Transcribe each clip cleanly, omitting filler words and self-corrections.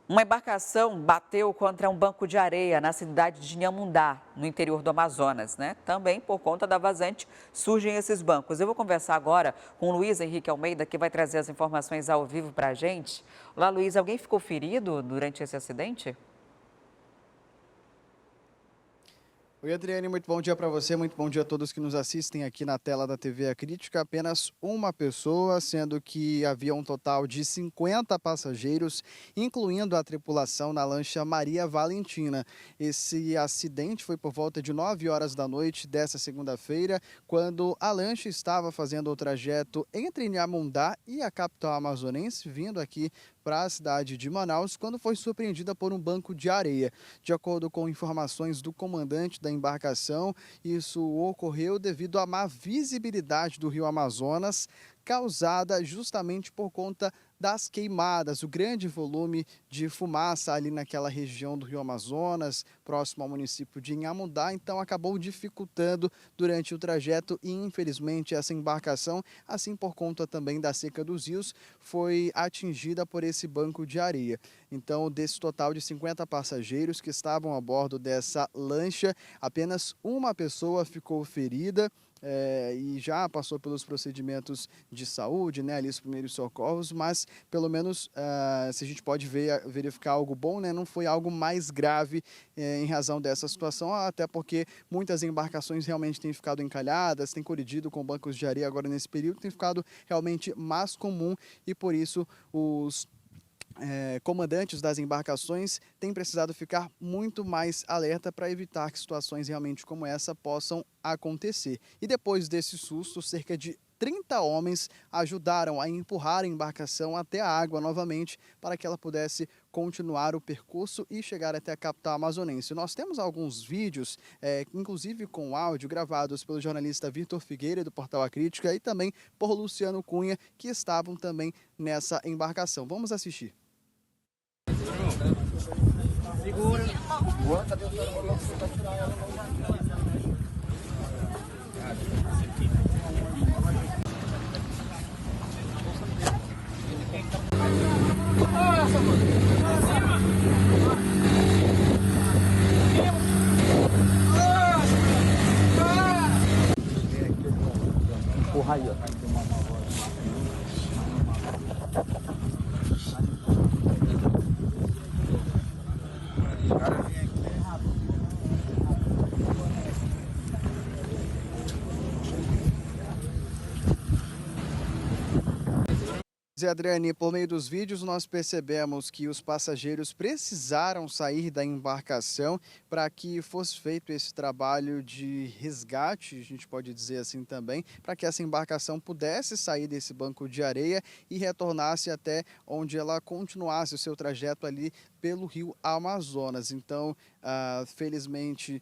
Uma embarcação bateu contra um banco de areia na cidade de Inhamundá, no interior do Amazonas, né? Também por conta da vazante surgem esses bancos. Eu vou conversar agora com o Luiz Henrique Almeida, que vai trazer as informações ao vivo para a gente. Olá, Luiz, alguém ficou ferido durante esse acidente? Oi, Adriane, muito bom dia para você, muito bom dia a todos que nos assistem aqui na tela da TV A Crítica. Apenas uma pessoa, sendo que havia um total de 50 passageiros, incluindo a tripulação na lancha Maria Valentina. Esse acidente foi por volta de 9 horas da noite dessa segunda-feira, quando a lancha estava fazendo o trajeto entre Inhamundá e a capital amazonense, vindo aqui para a cidade de Manaus, quando foi surpreendida por um banco de areia. De acordo com informações do comandante da embarcação, isso ocorreu devido à má visibilidade do rio Amazonas, causada justamente por conta das queimadas, o grande volume de fumaça ali naquela região do Rio Amazonas, próximo ao município de Inhamundá, então acabou dificultando durante o trajeto e infelizmente essa embarcação, assim por conta também da seca dos rios, foi atingida por esse banco de areia. Então, desse total de 50 passageiros que estavam a bordo dessa lancha, apenas uma pessoa ficou ferida. E já passou pelos procedimentos de saúde, né, ali os primeiros socorros, mas pelo menos se a gente pode verificar algo bom, né, não foi algo mais grave em razão dessa situação, até porque muitas embarcações realmente têm ficado encalhadas, têm colidido com bancos de areia agora nesse período, tem ficado realmente mais comum e por isso os comandantes das embarcações têm precisado ficar muito mais alerta para evitar que situações realmente como essa possam acontecer. E depois desse susto, cerca de 30 homens ajudaram a empurrar a embarcação até a água novamente para que ela pudesse continuar o percurso e chegar até a capital amazonense. Nós temos alguns vídeos, inclusive com áudio, gravados pelo jornalista Vitor Figueira, do Portal A Crítica, e também por Luciano Cunha, que estavam também nessa embarcação. Vamos assistir. Segura. Empurra aí, ó. Adriane, por meio dos vídeos nós percebemos que os passageiros precisaram sair da embarcação para que fosse feito esse trabalho de resgate, a gente pode dizer assim também, para que essa embarcação pudesse sair desse banco de areia e retornasse até onde ela continuasse o seu trajeto ali pelo rio Amazonas. Então, felizmente,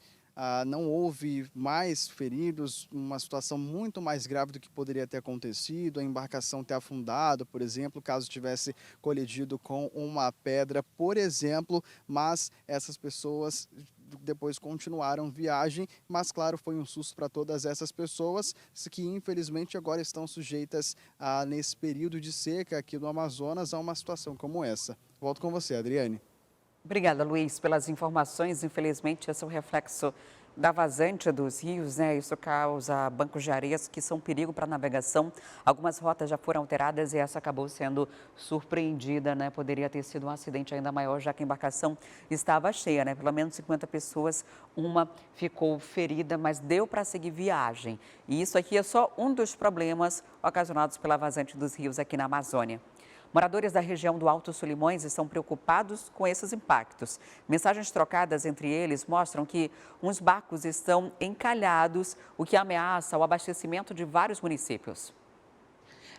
não houve mais feridos, uma situação muito mais grave do que poderia ter acontecido, a embarcação ter afundado, por exemplo, caso tivesse colidido com uma pedra, por exemplo, mas essas pessoas depois continuaram viagem, mas claro, foi um susto para todas essas pessoas que infelizmente agora estão sujeitas nesse período de seca aqui no Amazonas a uma situação como essa. Volto com você, Adriane. Obrigada, Luiz, pelas informações. Infelizmente, esse é o reflexo da vazante dos rios, né? Isso causa bancos de areias que são perigo para a navegação. Algumas rotas já foram alteradas e essa acabou sendo surpreendida, né? Poderia ter sido um acidente ainda maior, já que a embarcação estava cheia, né? Pelo menos 50 pessoas, uma ficou ferida, mas deu para seguir viagem. E isso aqui é só um dos problemas ocasionados pela vazante dos rios aqui na Amazônia. Moradores da região do Alto Solimões estão preocupados com esses impactos. Mensagens trocadas entre eles mostram que uns barcos estão encalhados, o que ameaça o abastecimento de vários municípios.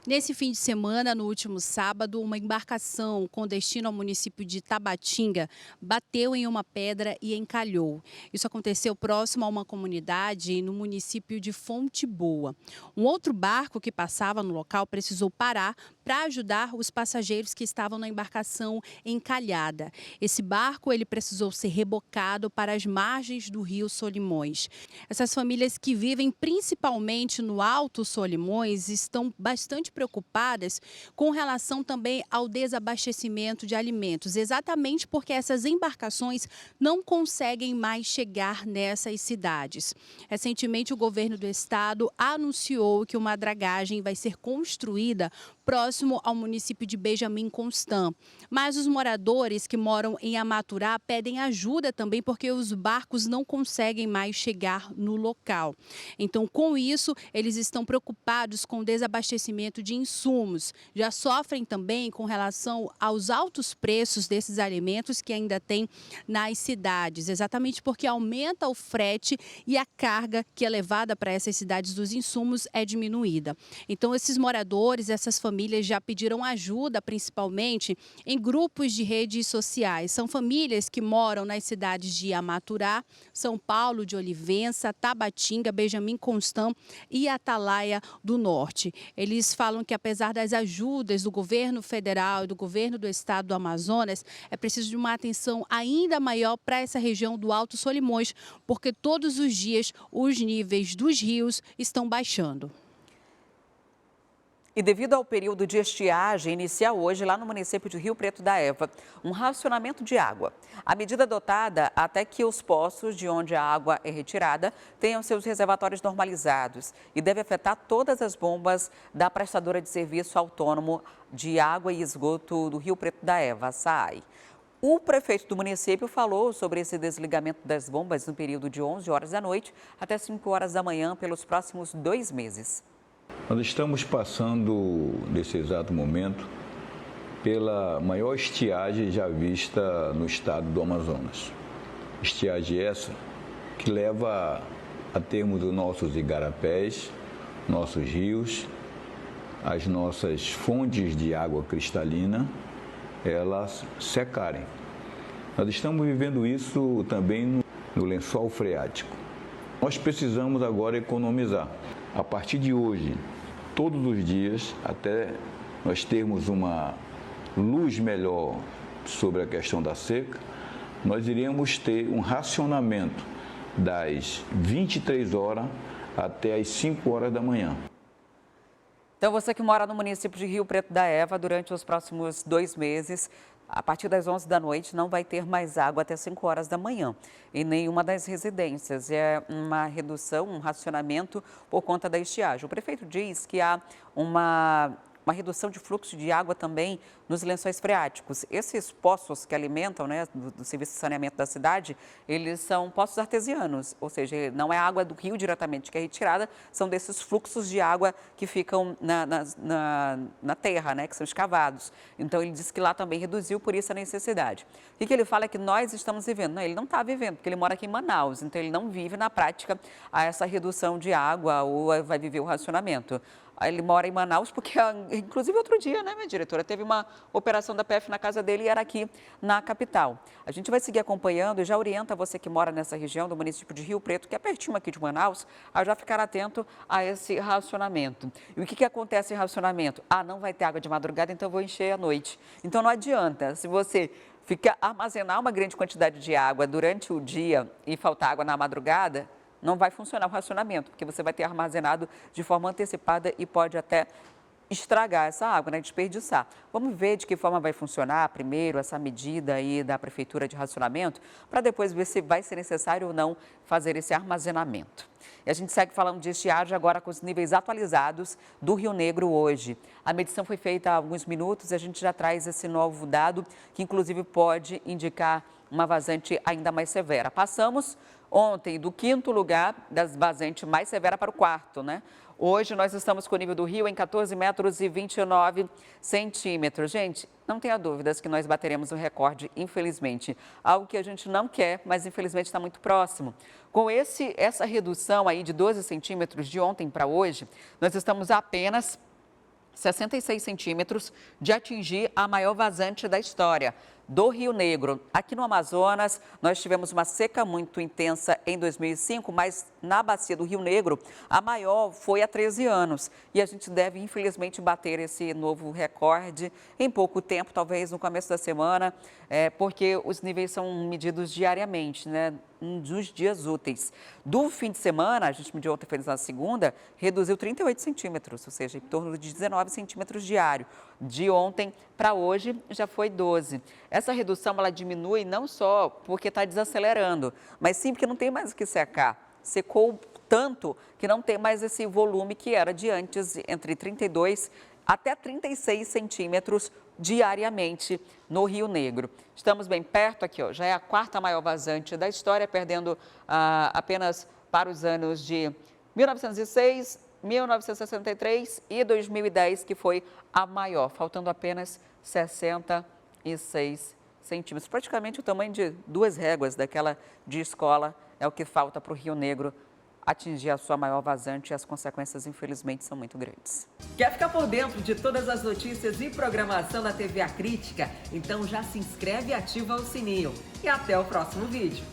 Nesse fim de semana, no último sábado, uma embarcação com destino ao município de Tabatinga bateu em uma pedra e encalhou. Isso aconteceu próximo a uma comunidade no município de Fonte Boa. Um outro barco que passava no local precisou parar para ajudar os passageiros que estavam na embarcação encalhada. Esse barco ele precisou ser rebocado para as margens do rio Solimões. Essas famílias que vivem principalmente no Alto Solimões estão bastante preocupadas com relação também ao desabastecimento de alimentos, exatamente porque essas embarcações não conseguem mais chegar nessas cidades. Recentemente, o governo do estado anunciou que uma dragagem vai ser construída próximo ao município de Benjamin Constant. Mas os moradores que moram em Amaturá pedem ajuda também porque os barcos não conseguem mais chegar no local. Então, com isso, eles estão preocupados com o desabastecimento de insumos. Já sofrem também com relação aos altos preços desses alimentos que ainda tem nas cidades, exatamente porque aumenta o frete e a carga que é levada para essas cidades dos insumos é diminuída. Então, esses moradores, essas famílias já pediram ajuda, principalmente em grupos de redes sociais. São famílias que moram nas cidades de Amaturá, São Paulo de Olivença, Tabatinga, Benjamin Constant e Atalaia do Norte. Eles falam que, apesar das ajudas do governo federal e do governo do estado do Amazonas, é preciso de uma atenção ainda maior para essa região do Alto Solimões, porque todos os dias os níveis dos rios estão baixando. E devido ao período de estiagem, inicia hoje, lá no município de Rio Preto da Eva, um racionamento de água. A medida adotada até que os poços de onde a água é retirada tenham seus reservatórios normalizados e deve afetar todas as bombas da prestadora de serviço autônomo de água e esgoto do Rio Preto da Eva, a SAAI. O prefeito do município falou sobre esse desligamento das bombas no período de 11 horas da noite até 5 horas da manhã pelos próximos 2 meses. Nós estamos passando, nesse exato momento, pela maior estiagem já vista no estado do Amazonas. Estiagem essa que leva a termos os nossos igarapés, nossos rios, as nossas fontes de água cristalina, elas secarem. Nós estamos vivendo isso também no lençol freático. Nós precisamos agora economizar. A partir de hoje, todos os dias, até nós termos uma luz melhor sobre a questão da seca, nós iremos ter um racionamento das 23 horas até as 5 horas da manhã. Então, você que mora no município de Rio Preto da Eva, durante os próximos 2 meses, a partir das 11 da noite, não vai ter mais água até 5 horas da manhã em nenhuma das residências. É uma redução, um racionamento por conta da estiagem. O prefeito diz que há uma redução de fluxo de água também nos lençóis freáticos. Esses poços que alimentam, né, do serviço de saneamento da cidade, eles são poços artesianos, ou seja, não é água do rio diretamente que é retirada, são desses fluxos de água que ficam na terra, né, que são escavados. Então, ele disse que lá também reduziu, por isso a necessidade. O que ele fala é que nós estamos vivendo. Não, ele não está vivendo, porque ele mora aqui em Manaus, então ele não vive na prática essa redução de água ou vai viver o racionamento. Ele mora em Manaus porque, inclusive, outro dia, né, minha diretora, teve uma operação da PF na casa dele e era aqui na capital. A gente vai seguir acompanhando e já orienta você que mora nessa região do município de Rio Preto, que é pertinho aqui de Manaus, a já ficar atento a esse racionamento. E o que acontece em racionamento? Não vai ter água de madrugada, então eu vou encher à noite. Então não adianta, se você armazenar uma grande quantidade de água durante o dia e faltar água na madrugada, não vai funcionar o racionamento, porque você vai ter armazenado de forma antecipada e pode até estragar essa água, né, desperdiçar. Vamos ver de que forma vai funcionar primeiro essa medida aí da Prefeitura de racionamento, para depois ver se vai ser necessário ou não fazer esse armazenamento. E a gente segue falando de estiagem agora com os níveis atualizados do Rio Negro hoje. A medição foi feita há alguns minutos e a gente já traz esse novo dado, que inclusive pode indicar uma vazante ainda mais severa. Passamos ontem do 5º lugar das vazantes mais severa para o 4º, né? Hoje nós estamos com o nível do rio em 14 metros e 29 centímetros. Gente, não tenha dúvidas que nós bateremos o recorde, infelizmente. Algo que a gente não quer, mas infelizmente está muito próximo. Com essa redução aí de 12 centímetros de ontem para hoje, nós estamos a apenas 66 centímetros de atingir a maior vazante da história do Rio Negro. Aqui no Amazonas, nós tivemos uma seca muito intensa em 2005, mas na bacia do Rio Negro, a maior foi há 13 anos. E a gente deve, infelizmente, bater esse novo recorde em pouco tempo, talvez no começo da semana. porque os níveis são medidos diariamente, né, nos dias úteis. Do fim de semana, a gente mediu ontem, foi na segunda, reduziu 38 centímetros, ou seja, em torno de 19 centímetros diário. De ontem para hoje já foi 12. Essa redução ela diminui não só porque está desacelerando, mas sim porque não tem mais o que secar. Secou tanto que não tem mais esse volume que era de antes, entre 32 até 36 centímetros diariamente no Rio Negro. Estamos bem perto aqui, ó, já é a quarta maior vazante da história, perdendo apenas para os anos de 1906, 1963 e 2010, que foi a maior, faltando apenas 66 centímetros. Praticamente o tamanho de 2 réguas daquela de escola é o que falta para o Rio Negro atingir a sua maior vazante e as consequências, infelizmente, são muito grandes. Quer ficar por dentro de todas as notícias e programação da TV A Crítica? Então já se inscreve e ativa o sininho. E até o próximo vídeo.